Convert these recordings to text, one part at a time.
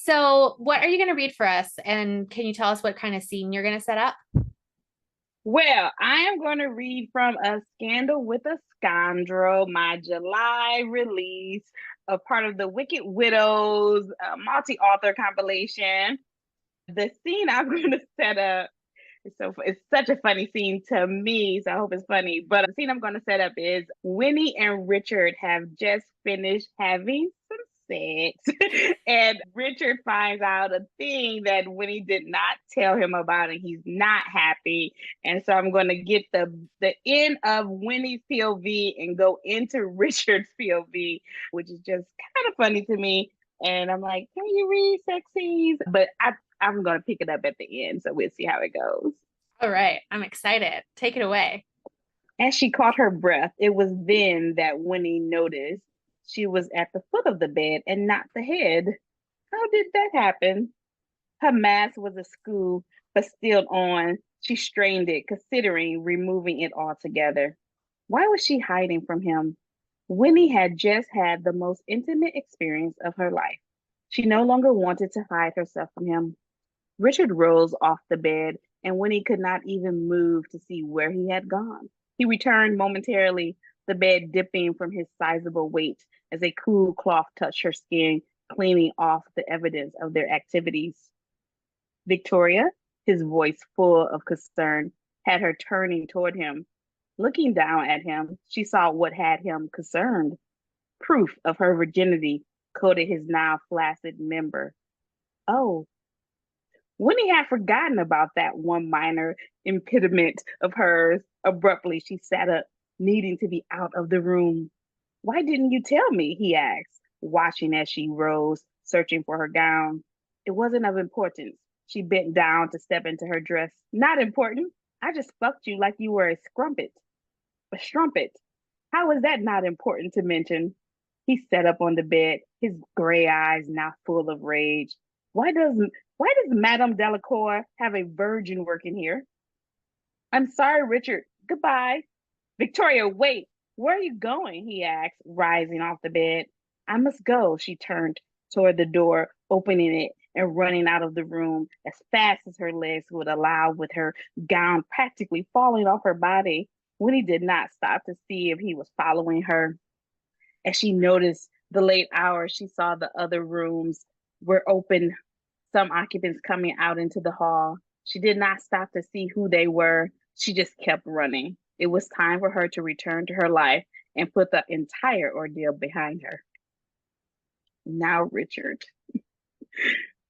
So, what are you going to read for us? And can you tell us what kind of scene you're going to set up? Well, I am going to read from A Scandal with a Scoundrel, my July release, a part of the Wicked Widows multi-author compilation. The scene I'm going to set up, it's such a funny scene to me, so I hope it's funny. But the scene I'm going to set up is Winnie and Richard have just finished having some sex, and Richard finds out a thing that Winnie did not tell him about, and he's not happy. And so I'm going to get the end of Winnie's POV and go into Richard's POV, which is just kind of funny to me. And I'm like, can you read sex scenes? But I'm going to pick it up at the end. So we'll see how it goes. All right, I'm excited. Take it away. As she caught her breath, it was then that Winnie noticed she was at the foot of the bed and not the head. How did that happen? Her mask was askew, but still on. She strained it, considering removing it altogether. Why was she hiding from him? Winnie had just had the most intimate experience of her life. She no longer wanted to hide herself from him. Richard rose off the bed, and Winnie could not even move to see where he had gone. He returned momentarily, the bed dipping from his sizable weight as a cool cloth touched her skin, cleaning off the evidence of their activities. Victoria, his voice full of concern, had her turning toward him. Looking down at him, she saw what had him concerned. Proof of her virginity coated his now flaccid member. Oh, Winnie had forgotten about that one minor impediment of hers. Abruptly, she sat up, needing to be out of the room. Why didn't you tell me? He asked, watching as she rose, searching for her gown. It wasn't of importance. She bent down to step into her dress. Not important. I just fucked you like you were a scrumpet. A strumpet. How is that not important to mention? He sat up on the bed, his gray eyes now full of rage. Why does why does Madame Delacour have a virgin working here? I'm sorry, Richard. Goodbye. Victoria, wait. Where are you going? He asked, rising off the bed. I must go. She turned toward the door, opening it and running out of the room as fast as her legs would allow, with her gown practically falling off her body. Winnie did not stop to see if he was following her. As she noticed the late hours, she saw the other rooms were open, some occupants coming out into the hall. She did not stop to see who they were. She just kept running. It was time for her to return to her life and put the entire ordeal behind her. Now, Richard.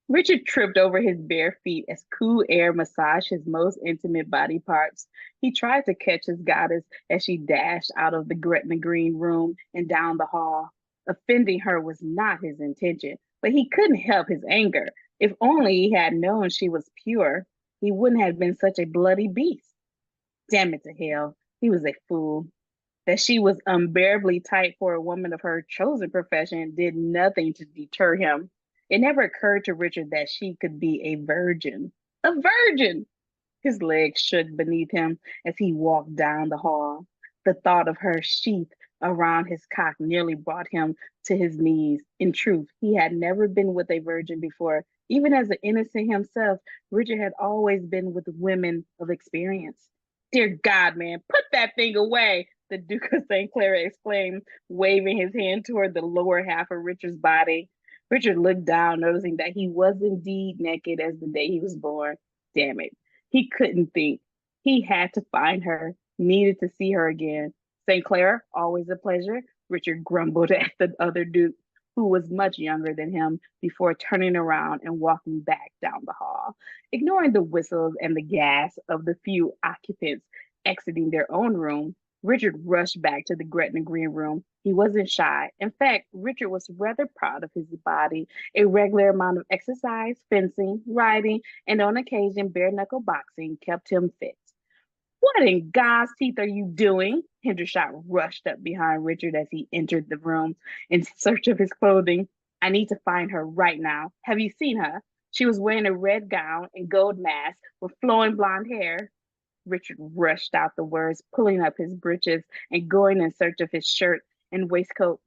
Richard tripped over his bare feet as cool air massaged his most intimate body parts. He tried to catch his goddess as she dashed out of the Gretna Green room and down the hall. Offending her was not his intention, but he couldn't help his anger. If only he had known she was pure, he wouldn't have been such a bloody beast. Damn it to hell, he was a fool. That she was unbearably tight for a woman of her chosen profession did nothing to deter him. It never occurred to Richard that she could be a virgin. A virgin! His legs shook beneath him as he walked down the hall. The thought of her sheath around his cock nearly brought him to his knees. In truth, he had never been with a virgin before. Even as an innocent himself, Richard had always been with women of experience. Dear God, man, put that thing away, the Duke of St. Clara exclaimed, waving his hand toward the lower half of Richard's body. Richard looked down, noticing that he was indeed naked as the day he was born. Damn it. He couldn't think. He had to find her, needed to see her again. St. Clair, always a pleasure, Richard grumbled at the other Duke, who was much younger than him, before turning around and walking back down the hall. Ignoring the whistles and the gas of the few occupants exiting their own room, Richard rushed back to the Gretna Green room. He wasn't shy. In fact, Richard was rather proud of his body. A regular amount of exercise, fencing, riding, and on occasion bare knuckle boxing kept him fit. What in God's teeth are you doing? Hendershot rushed up behind Richard as he entered the room in search of his clothing. I need to find her right now. Have you seen her? She was wearing a red gown and gold mask with flowing blonde hair. Richard rushed out the words, pulling up his breeches and going in search of his shirt and waistcoat.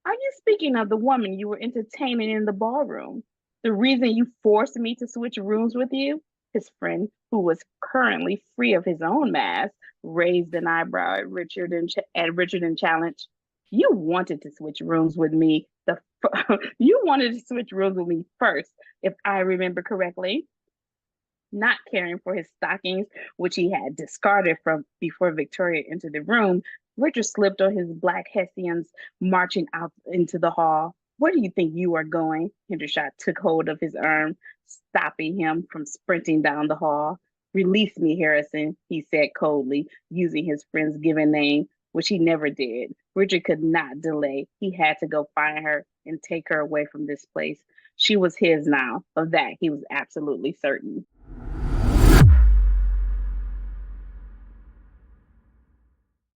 Are you speaking of the woman you were entertaining in the ballroom? The reason you forced me to switch rooms with you? His friend, who was currently free of his own mask, raised an eyebrow at Richard and challenged, "You wanted to switch rooms with me. You wanted to switch rooms with me first, if I remember correctly." Not caring for his stockings, which he had discarded from before Victoria entered the room, Richard slipped on his black hessians, marching out into the hall. "Where do you think you are going?" Hendershot took hold of his arm, stopping him from sprinting down the hall. "Release me, Harrison," he said coldly, using his friend's given name, which he never did. Richard could not delay. He had to go find her and take her away from this place. She was his now. Of that, he was absolutely certain.